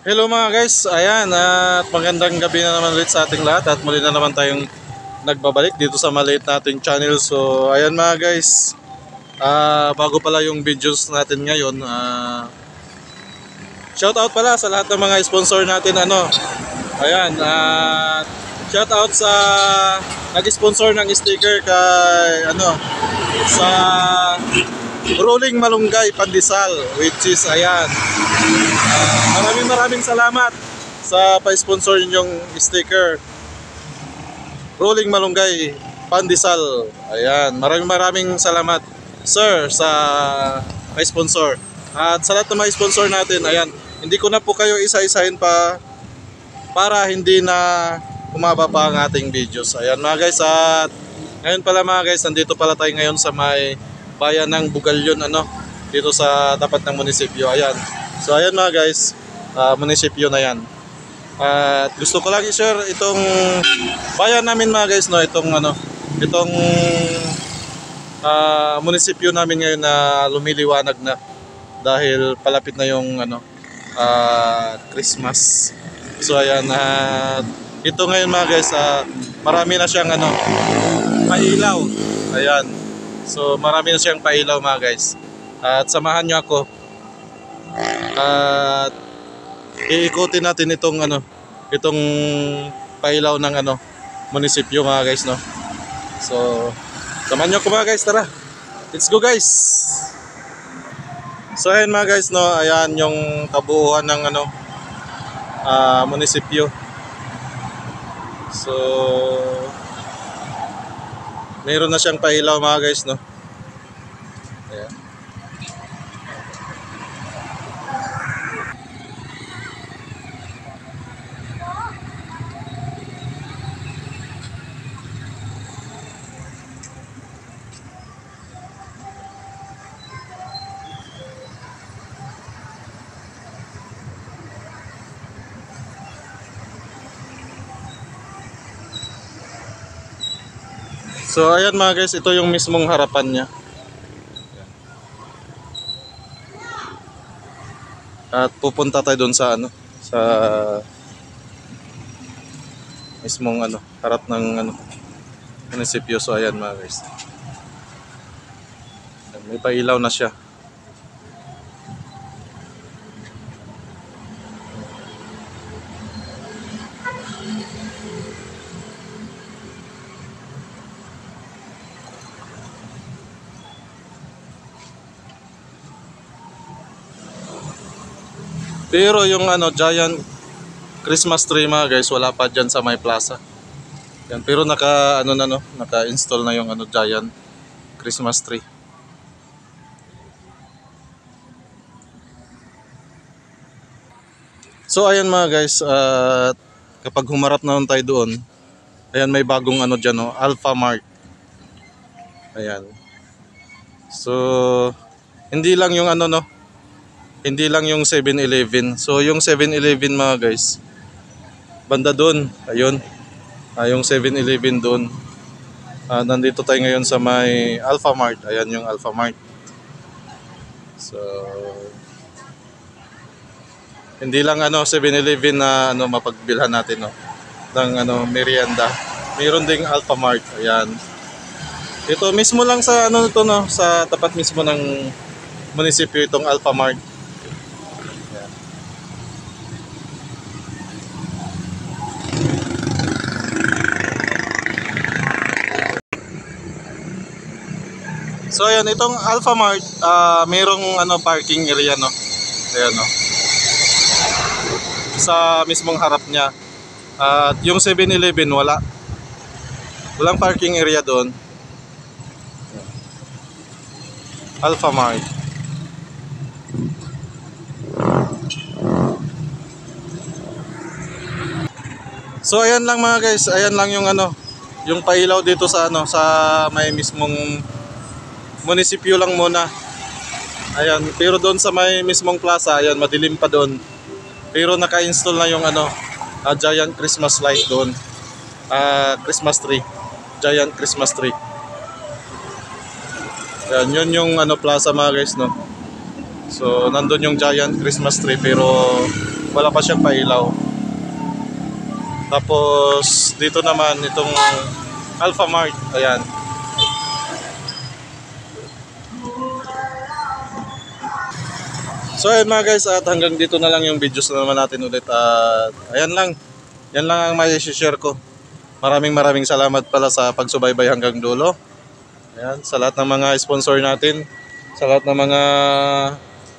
Hello mga guys, ayan at magandang gabi na naman ulit sa ating lahat at muli na naman tayong nagbabalik dito sa maliit nating channel. So ayan mga guys, bago pala yung videos natin ngayon, shout out pala sa lahat ng mga sponsor natin ayan, shout out sa nag-sponsor ng sticker kay sa Rolling Malunggay Pandesal, which is ayan. Maraming salamat sa pa-sponsor ninyong sticker Rolling Malunggay Pandesal. Ayan, maraming salamat sir sa pa-sponsor. At sa lahat ng mga sponsor natin, ayan, hindi ko na po kayo isa-isahin pa para hindi na umaba pa ang ating videos. Ayan mga guys, at ngayon pala mga guys, nandito pala tayo ngayon sa may bayan ng Bugalyon, dito sa tapat ng munisipyo. Ayan. So ayan mga guys, munisipyo na yan. At gusto ko lang i-share itong bayan namin mga guys, itong munisipyo namin ngayon na lumiliwanag na dahil palapit na yung Christmas. So ayan, ito ngayon mga guys, marami na siyang pailaw. Ayan. So marami na siyang pailaw mga guys. At samahan niyo ako at iikutin natin itong pailaw ng munisipyo mga guys, no. So samahan niyo ako mga guys, tara. Let's go guys. So ayan mga guys, no, ayan yung kabuuan ng munisipyo. So meron na siyang pailaw mga guys, no. Ayan. So ayan mga guys, ito yung mismong harapan niya. At pupunta tayo doon sa sa mismong harap ng munisipyo. So ayan mga guys. May pailaw na siya. Pero yung giant Christmas tree mga guys, wala pa diyan sa may plaza. Yan, pero naka-install na yung giant Christmas tree. So ayan mga guys, kapag humarap naman tayo doon, ayan may bagong diyan, Alpha Mart. Ayan. So hindi lang yung hindi lang yung 7-Eleven. So yung 7-Eleven mga guys, banda doon, ayun. Yung 7-Eleven doon. Nandito tayo ngayon sa may Alpha Mart. Ayan yung Alpha Mart. So hindi lang 7-Eleven na mapagbilhan natin ng merienda. Mayroon ding Alpha Mart. Ayan. Ito mismo lang sa sa tapat mismo ng munisipyo itong Alpha Mart. So ayan, itong Alpha Mart, mayroong parking area, no. Ayan, no. Sa mismong harap niya. At yung 7-Eleven wala. Walang parking area doon. Alpha Mart. So ayan lang mga guys, ayan lang yung yung pailaw dito sa sa may mismong munisipyo lang muna. Ayan, pero doon sa may mismong plaza, ayan madilim pa doon. Pero naka-install na yung giant Christmas light doon. Christmas tree. Giant Christmas tree. Ayan, yun yung plaza mga guys, no. So nandun yung giant Christmas tree pero Wala pa siyang pailaw. Tapos dito naman itong Alpha Mart. Ayan. So ayan mga guys, at hanggang dito na lang yung videos na naman natin ulit. At ayan lang. Yan lang ang may share ko. Maraming salamat pala sa pagsubaybay hanggang dulo. Ayan, sa lahat ng mga sponsor natin, sa lahat ng mga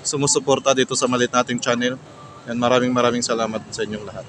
sumusuporta dito sa maliit nating channel. Ayan, maraming salamat sa inyong lahat.